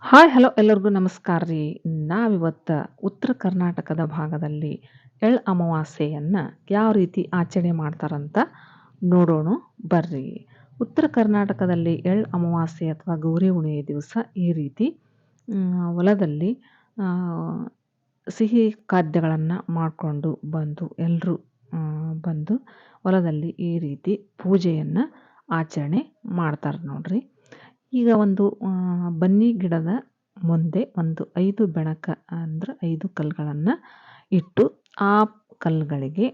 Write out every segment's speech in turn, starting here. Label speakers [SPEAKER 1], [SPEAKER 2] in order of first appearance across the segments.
[SPEAKER 1] Hi hello ಎಲ್ಲರಿಗೂ ನಮಸ್ಕಾರ ರೀ. ನಾವಿವತ್ತು ಉತ್ತರ ಕರ್ನಾಟಕದ ಭಾಗದಲ್ಲಿ ಎಳ್ಳು ಅಮಾವಾಸ್ಯೆಯನ್ನು ಯಾವ ರೀತಿ ಆಚರಣೆ ಮಾಡ್ತಾರಂತ ನೋಡೋಣ ಬರ್ರಿ. ಉತ್ತರ ಕರ್ನಾಟಕದಲ್ಲಿ ಎಳ್ಳು ಅಮಾವಾಸ್ಯೆ ಅಥವಾ ಗೌರಿ ಹುಣ್ಣಿಮೆ ದಿವಸ ಈ ರೀತಿ ಹೊಲದಲ್ಲಿ ಸಿಹಿ ಖಾದ್ಯಗಳನ್ನು ಮಾಡಿಕೊಂಡು ಬಂದು ಎಲ್ಲರೂ ಬಂದು ಹೊಲದಲ್ಲಿ ಈ ರೀತಿ ಪೂಜೆಯನ್ನು ಆಚರಣೆ ಮಾಡ್ತಾರೆ ನೋಡ್ರಿ. ಈಗ ಒಂದು ಬನ್ನಿ ಗಿಡದ ಮುಂದೆ ಒಂದು 5 ಬೆಣಕ ಅಂದ್ರೆ 5 ಕಲ್ಲುಗಳನ್ನು ಇಟ್ಟು ಆ ಕಲ್ಲುಗಳಿಗೆ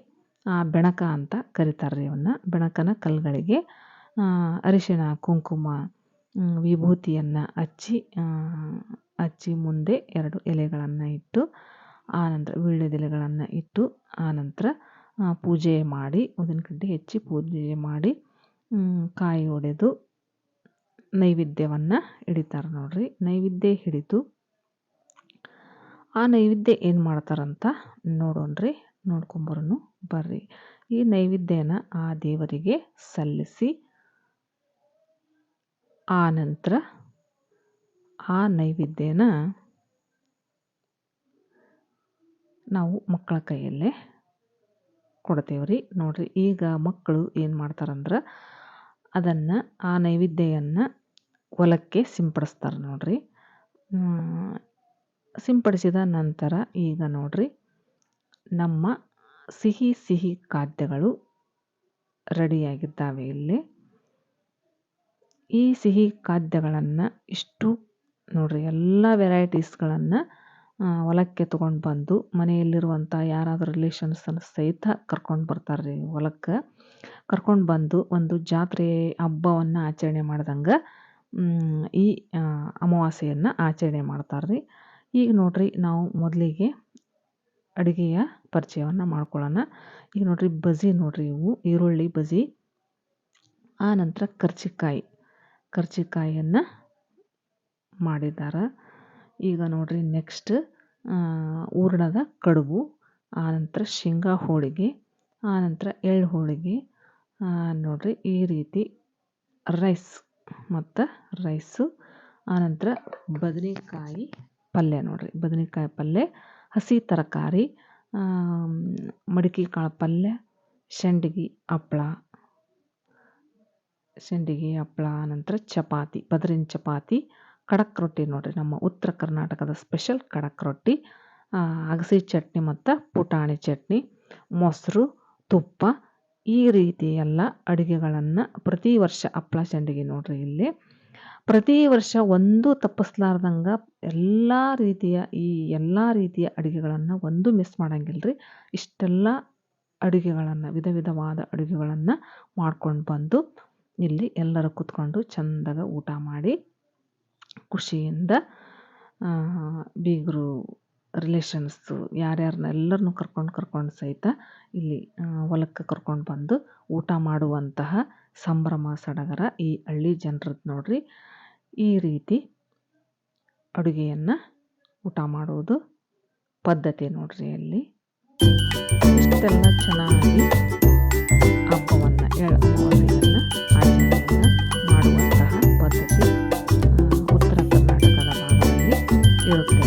[SPEAKER 1] ಬೆಣಕ ಅಂತ ಕರೀತಾರೆ ರೀ ಅವನ್ನ. ಬೆಣಕನ ಕಲ್ಲುಗಳಿಗೆ ಅರಿಶಿಣ ಕುಂಕುಮ ವಿಭೂತಿಯನ್ನು ಹಚ್ಚಿ ಮುಂದೆ 2 ಎಲೆಗಳನ್ನು ಇಟ್ಟು ಆನಂತರ ವೀಳ್ಯದೆಲೆಗಳನ್ನು ಇಟ್ಟು ಆನಂತರ ಪೂಜೆ ಮಾಡಿ ಉದಿನ ಕಡ್ಡಿ ಹೆಚ್ಚಿ ಪೂಜೆ ಮಾಡಿ ಕಾಯಿ ಒಡೆದು ನೈವೇದ್ಯವನ್ನು ಹಿಡಿತಾರೆ ನೋಡ್ರಿ. ನೈವೇದ್ಯ ಹಿಡಿದು ಆ ನೈವೇದ್ಯ ಏನು ಮಾಡ್ತಾರಂತ ನೋಡೋಣ್ರಿ, ನೋಡ್ಕೊಂಬರೋನು ಬರ್ರಿ. ಈ ನೈವೇದ್ಯನ ಆ ದೇವರಿಗೆ ಸಲ್ಲಿಸಿ ಆ ನಂತರ ಆ ನೈವೇದ್ಯನ ನಾವು ಮಕ್ಕಳ ಕೈಯಲ್ಲೇ ಕೊಡ್ತೇವ್ರಿ ನೋಡ್ರಿ. ಈಗ ಮಕ್ಕಳು ಏನು ಮಾಡ್ತಾರಂದ್ರೆ ಅದನ್ನು ಆ ನೈವೇದ್ಯವನ್ನು ಹೊಲಕ್ಕೆ ಸಿಂಪಡಿಸ್ತಾರೆ ನೋಡ್ರಿ. ಸಿಂಪಡಿಸಿದ ನಂತರ ಈಗ ನೋಡ್ರಿ ನಮ್ಮ ಸಿಹಿ ಖಾದ್ಯಗಳು ರೆಡಿಯಾಗಿದ್ದಾವೆ ಇಲ್ಲಿ. ಈ ಸಿಹಿ ಖಾದ್ಯಗಳನ್ನು ಇಷ್ಟು ನೋಡ್ರಿ ಎಲ್ಲ ವೆರೈಟೀಸ್ಗಳನ್ನು ಹೊಲಕ್ಕೆ ತೊಗೊಂಡು ಬಂದು ಮನೆಯಲ್ಲಿರುವಂಥ ಯಾರಾದರೂ ರಿಲೇಷನ್ಸನ್ನು ಸಹಿತ ಕರ್ಕೊಂಡು ಬರ್ತಾರೆ ರೀ ಹೊಲಕ್ಕೆ. ಕರ್ಕೊಂಡು ಬಂದು ಒಂದು ಜಾತ್ರೆ ಹಬ್ಬವನ್ನು ಆಚರಣೆ ಮಾಡ್ದಂಗೆ ಈ ಅಮಾವಾಸ್ಯೆಯನ್ನು ಆಚರಣೆ ಮಾಡ್ತಾರೆ ರೀ. ಈಗ ನೋಡ್ರಿ ನಾವು ಮೊದಲಿಗೆ ಅಡುಗೆಯ ಪರಿಚಯವನ್ನು ಮಾಡ್ಕೊಳ್ಳೋಣ. ಈಗ ನೋಡ್ರಿ ಬಜ್ಜಿ ನೋಡ್ರಿ, ಇವು ಈರುಳ್ಳಿ ಬಜ್ಜಿ, ಆ ನಂತರ ಕರ್ಜಿಕಾಯಿಯನ್ನು ಮಾಡಿದ್ದಾರೆ. ಈಗ ನೋಡ್ರಿ ನೆಕ್ಸ್ಟ್ ಹೂರಣದ ಕಡುಬು, ಆನಂತರ ಶೇಂಗಾ ಹೋಳಿಗೆ, ಆನಂತರ ಎಳ್ಳು ಹೋಳಿಗೆ ನೋಡ್ರಿ. ಈ ರೀತಿ ರೈಸು, ಆನಂತರ ಬದನೆಕಾಯಿ ಪಲ್ಯ ನೋಡ್ರಿ. ಬದನೆಕಾಯಿ ಪಲ್ಯ, ಹಸಿ ತರಕಾರಿ, ಮಡಿಕೆ ಕಾಳು ಪಲ್ಯ, ಸಂಡಿಗೆ ಹಪ್ಪಳ, ಆನಂತರ ಚಪಾತಿ, ಪದರಿನ ಚಪಾತಿ, ಖಡಕ್ ರೊಟ್ಟಿ ನೋಡ್ರಿ. ನಮ್ಮ ಉತ್ತರ ಕರ್ನಾಟಕದ ಸ್ಪೆಷಲ್ ಖಡಕ್ ರೊಟ್ಟಿ, ಅಗಸೆ ಚಟ್ನಿ ಮತ್ತು ಪುಟಾಣಿ ಚಟ್ನಿ, ಮೊಸರು, ತುಪ್ಪ, ಈ ರೀತಿ ಎಲ್ಲ ಅಡುಗೆಗಳನ್ನು ಪ್ರತಿ ವರ್ಷ ಹಪ್ಪಳ ಸಂಡಿಗೆ ನೋಡ್ರಿ. ಇಲ್ಲಿ ಪ್ರತಿ ವರ್ಷ ಒಂದು ತಪ್ಪಿಸ್ಲಾರ್ದಂಗೆ ಎಲ್ಲ ರೀತಿಯ ಅಡುಗೆಗಳನ್ನು ಒಂದು ಮಿಸ್ ಮಾಡಂಗಿಲ್ಲ ರೀ. ಇಷ್ಟೆಲ್ಲ ಅಡುಗೆಗಳನ್ನು ವಿಧವಾದ ಅಡುಗೆಗಳನ್ನು ಮಾಡ್ಕೊಂಡು ಬಂದು ಇಲ್ಲಿ ಎಲ್ಲರೂ ಕೂತ್ಕೊಂಡು ಚೆಂದಾಗ ಊಟ ಮಾಡಿ ಖುಷಿಯಿಂದ ಬೀಗರು ರಿಲೇಷನ್ಸು ಯಾರ್ಯಾರನ್ನ ಎಲ್ಲರನ್ನೂ ಕರ್ಕೊಂಡು ಸಹಿತ ಇಲ್ಲಿ ಹೊಲಕ್ಕೆ ಕರ್ಕೊಂಡು ಬಂದು ಊಟ ಮಾಡುವಂತಹ ಸಂಭ್ರಮ ಸಡಗರ ಈ ಹಳ್ಳಿ ಜನರದ್ದು ನೋಡ್ರಿ. ಈ ರೀತಿ ಅಡುಗೆಯನ್ನು ಊಟ ಮಾಡೋದು ಪದ್ಧತಿ ನೋಡ್ರಿ. ಅಲ್ಲಿ ಇಷ್ಟೆಲ್ಲ ಚೆನ್ನಾಗಿ ಹಬ್ಬವನ್ನು ಅಮಾವಾಸ್ಯೆಯನ್ನು ಆಚರಣೆಯನ್ನು ಮಾಡುವಂತಹ ಪದ್ಧತಿ ಉತ್ತರ ಕರ್ನಾಟಕದ ಭಾಗದಲ್ಲಿ ಇರುತ್ತೆ.